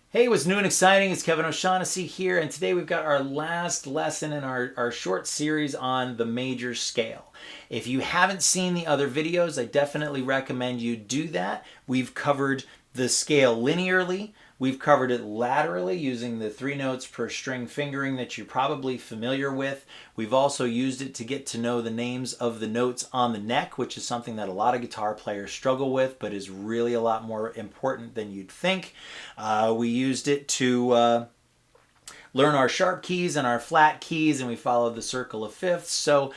Hey, what's new and exciting? It's Kevin O'Shaughnessy here, and today we've got our last lesson in our short series on the major scale. If you haven't seen the other videos, I definitely recommend you do that. We've covered the scale linearly. We've covered it laterally using the 3 notes per string fingering that you're probably familiar with. We've also used it to get to know the names of the notes on the neck, which is something that a lot of guitar players struggle with, but is really a lot more important than you'd think. We used it to learn our sharp keys and our flat keys, and we followed the circle of fifths. So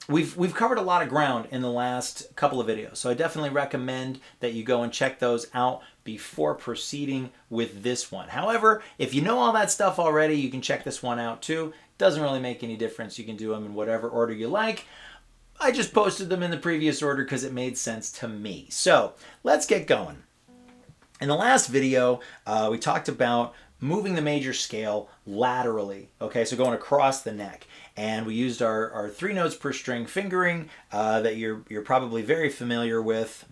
we've covered a lot of ground in the last couple of videos. So I definitely recommend that you go and check those out before proceeding with this one. However, if you know all that stuff already, you can check this one out too. Doesn't really make any difference. You can do them in whatever order you like. I just posted them in the previous order because it made sense to me. So let's get going. In the last video, we talked about moving the major scale laterally, okay, so going across the neck. And we used our 3 notes per string fingering that you're probably very familiar with.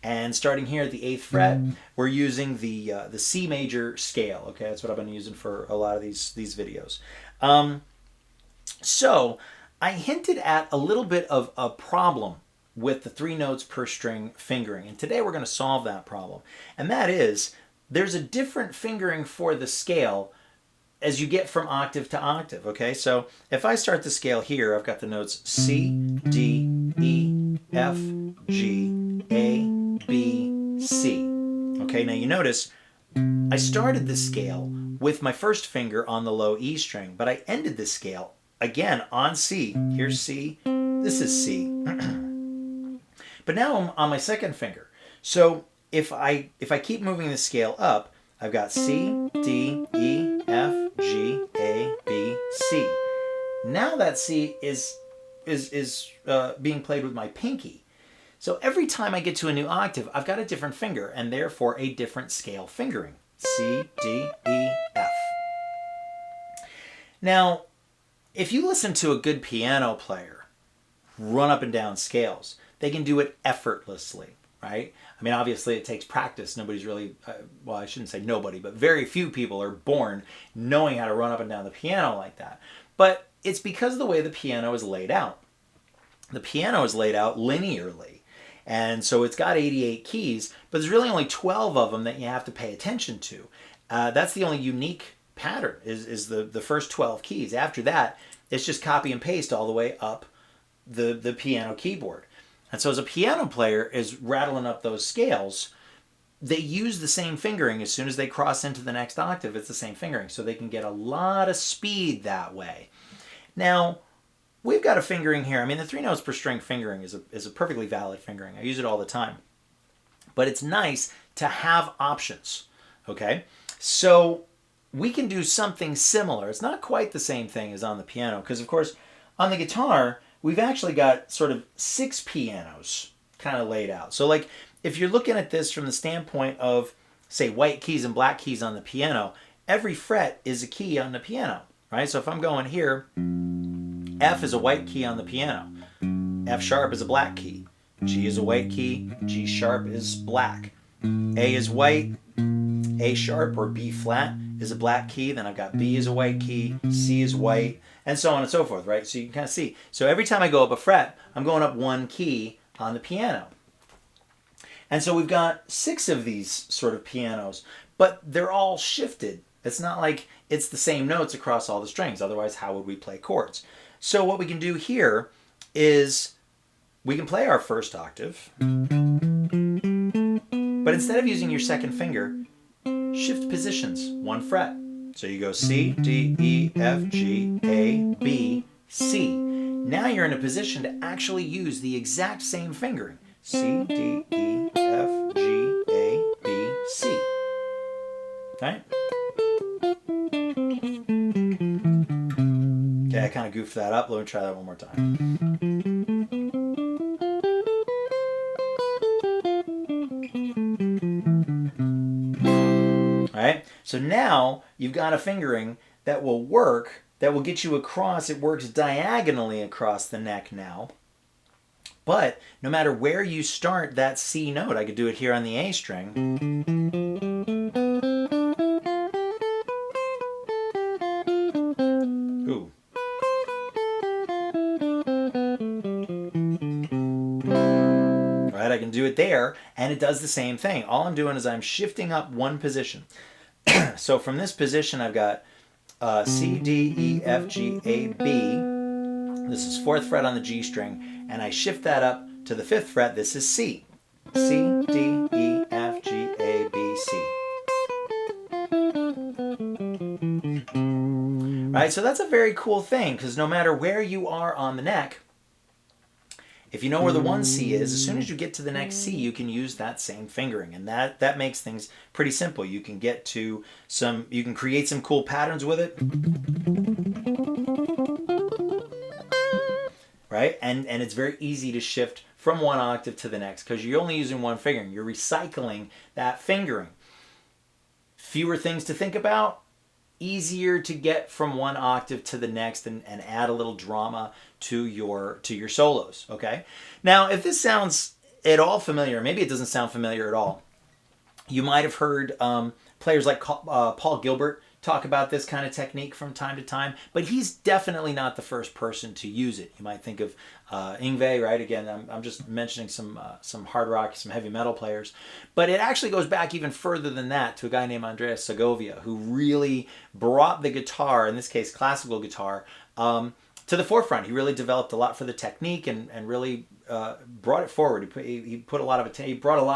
And starting here at the 8th fret, we're using the C major scale, okay, that's what I've been using for a lot of these videos. So I hinted at a little bit of a problem with the 3 notes per string fingering. And today we're going to solve that problem. And that is, there's a different fingering for the scale as you get from octave to octave, okay? So if I start the scale here, I've got the notes C, D, E, F, G, A, B, C. Okay, now you notice I started the scale with my first finger on the low E string, but I ended the scale again on C. Here's C, this is C. But now I'm on my second finger. So if I keep moving the scale up, I've got C, D, E, F, G, A, B, C. Now that C is being played with my pinky. So every time I get to a new octave, I've got a different finger and therefore a different scale fingering. C, D, E, F. Now, if you listen to a good piano player run up and down scales, they can do it effortlessly, right? I mean, obviously it takes practice. Nobody's really, well, I shouldn't say nobody, but very few people are born knowing how to run up and down the piano like that. But it's because of the way the piano is laid out. The piano is laid out linearly. And so it's got 88 keys, but there's really only 12 of them that you have to pay attention to. That's the only unique pattern is the first 12 keys. After that, it's just copy and paste all the way up the piano keyboard. And so as a piano player is rattling up those scales, they use the same fingering. As soon as they cross into the next octave, it's the same fingering. So they can get a lot of speed that way. Now, we've got a fingering here. I mean, the 3 notes per string fingering is a perfectly valid fingering. I use it all the time. But it's nice to have options, okay? So we can do something similar. It's not quite the same thing as on the piano because, of course, on the guitar, we've actually got sort of 6 pianos kind of laid out. So like if you're looking at this from the standpoint of, say, white keys and black keys on the piano, every fret is a key on the piano, right? So if I'm going here, F is a white key on the piano. F sharp is a black key. G is a white key. G sharp is black. A is white. A sharp or B flat is a black key. Then I've got B is a white key. C is white. And so on and so forth, right? So you can kind of see. So every time I go up a fret, I'm going up 1 key on the piano. And so we've got 6 of these sort of pianos, but they're all shifted. It's not like it's the same notes across all the strings. Otherwise, how would we play chords? So what we can do here is we can play our first octave, but instead of using your second finger, shift positions 1 fret. So you go C, D, E, F, G, A, B, C. Now you're in a position to actually use the exact same fingering. C, D, E, F, G, A, B, C. Okay? Okay, I kind of goofed that up. Let me try that one more time. All right? So now you've got a fingering that will work, that will get you across. It works diagonally across the neck now. But no matter where you start that C note, I could do it here on the A string. Ooh. Right, I can do it there, and it does the same thing. All I'm doing is I'm shifting up one position. So from this position, I've got C, D, E, F, G, A, B. This is 4th fret on the G string, and I shift that up to the 5th fret. This is C. C, D, E, F, G, A, B, C. Right, so that's a very cool thing, because no matter where you are on the neck, if you know where the 1C is, as soon as you get to the next C, you can use that same fingering, and that makes things pretty simple. You can get to you can create some cool patterns with it. Right? And it's very easy to shift from one octave to the next because you're only using one fingering. You're recycling that fingering. Fewer things to think about, easier to get from one octave to the next and add a little drama to your solos, okay? Now, if this sounds at all familiar, maybe it doesn't sound familiar at all, you might have heard players like Paul Gilbert talk about this kind of technique from time to time, but he's definitely not the first person to use it. You might think of Yngwie, right? Again, I'm just mentioning some hard rock, some heavy metal players, but it actually goes back even further than that to a guy named Andreas Segovia, who really brought the guitar, in this case classical guitar, to the forefront. He really developed a lot for the technique and really brought it forward. He brought a lot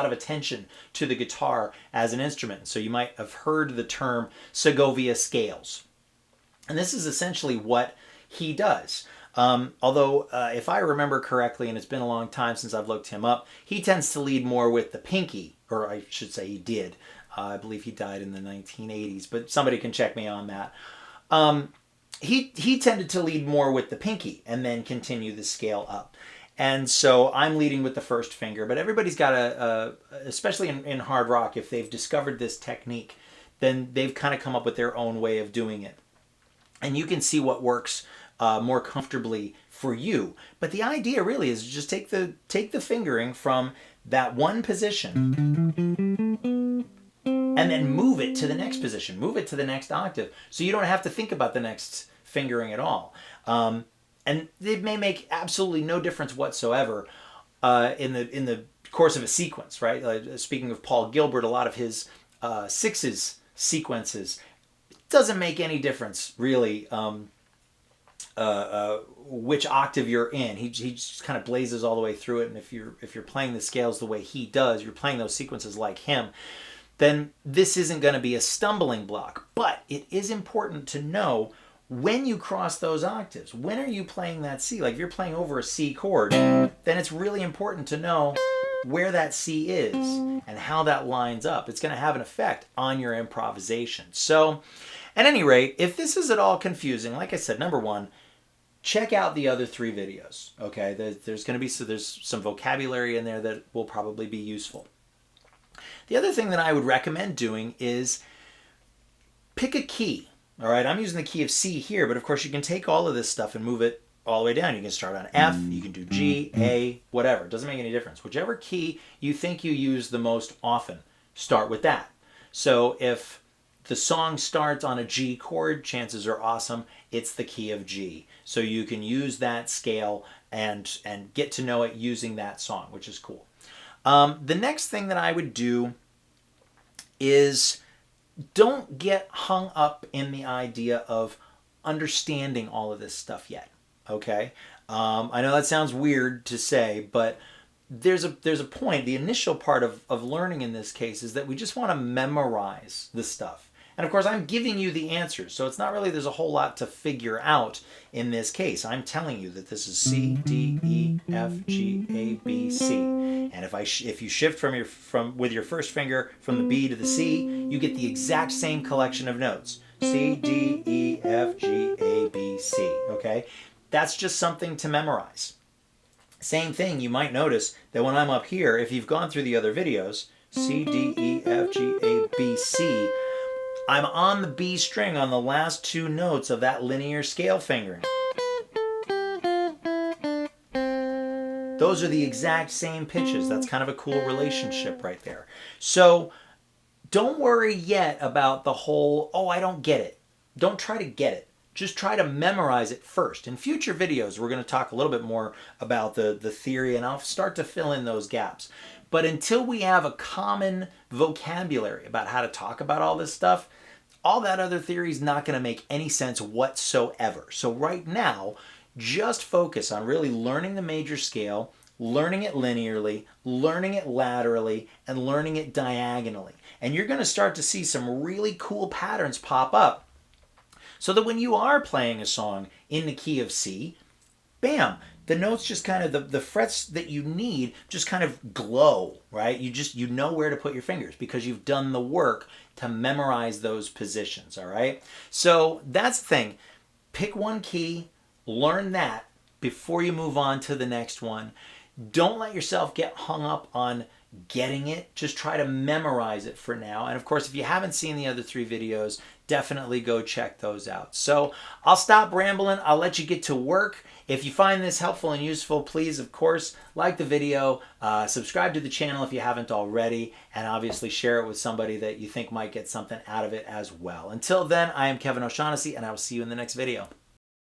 of attention to the guitar as an instrument. So you might have heard the term Segovia Scales. And this is essentially what he does. Although, if I remember correctly, and it's been a long time since I've looked him up, he tends to lead more with the pinky, or I should say he did. I believe he died in the 1980s, but somebody can check me on that. He tended to lead more with the pinky and then continue the scale up. And so I'm leading with the first finger, but everybody's got especially in hard rock, if they've discovered this technique, then they've kind of come up with their own way of doing it. And you can see what works more comfortably for you. But the idea really is just take the fingering from that one position and then move it to the next position, move it to the next octave, so you don't have to think about the next fingering at all. And it may make absolutely no difference whatsoever in the course of a sequence, right? Speaking of Paul Gilbert, a lot of his sixes sequences, it doesn't make any difference really which octave you're in. He just kind of blazes all the way through it, and if you're playing the scales the way he does, you're playing those sequences like him, then this isn't going to be a stumbling block. But it is important to know when you cross those octaves. When are you playing that C? Like if you're playing over a C chord, then it's really important to know where that C is and how that lines up. It's going to have an effect on your improvisation. So at any rate, if this is at all confusing, like I said, number one, check out the other 3 videos. Okay, there's going to be there's some vocabulary in there that will probably be useful. The other thing that I would recommend doing is pick a key. All right, I'm using the key of C here, but of course you can take all of this stuff and move it all the way down. You can start on F, you can do G, A, whatever. It doesn't make any difference. Whichever key you think you use the most often, start with that. So if the song starts on a G chord, chances are awesome it's the key of G. So you can use that scale and get to know it using that song, which is cool. The next thing that I would do is don't get hung up in the idea of understanding all of this stuff yet, okay? I know that sounds weird to say, but there's a point. The initial part of learning in this case is that we just want to memorize the stuff. And of course, I'm giving you the answers, so it's not really there's a whole lot to figure out in this case. I'm telling you that this is C, D, E, F, G, A, B, C. And if you shift with your first finger from the B to the C, you get the exact same collection of notes. C, D, E, F, G, A, B, C. Okay? That's just something to memorize. Same thing, you might notice that when I'm up here, if you've gone through the other videos, C, D, E, F, G, A, B, C, I'm on the B string on the last 2 notes of that linear scale fingering. those are the exact same pitches. That's kind of a cool relationship right there. So don't worry yet about the whole, oh, I don't get it. Don't try to get it. Just try to memorize it first. In future videos, we're going to talk a little bit more about the theory, and I'll start to fill in those gaps. But until we have a common vocabulary about how to talk about all this stuff, all that other theory is not going to make any sense whatsoever. So right now, just focus on really learning the major scale, learning it linearly, learning it laterally, and learning it diagonally. And you're going to start to see some really cool patterns pop up, so that when you are playing a song in the key of C, bam, the notes just kind of, the frets that you need just kind of glow, right? You know where to put your fingers because you've done the work to memorize those positions, all right? So that's the thing. Pick one key, learn that before you move on to the next one. Don't let yourself get hung up on getting it. Just try to memorize it for now. And of course, if you haven't seen the other 3 videos, definitely go check those out. So I'll stop rambling. I'll let you get to work. If you find this helpful and useful, please, of course, like the video, subscribe to the channel if you haven't already, and obviously share it with somebody that you think might get something out of it as well. Until then, I am Kevin O'Shaughnessy, and I will see you in the next video.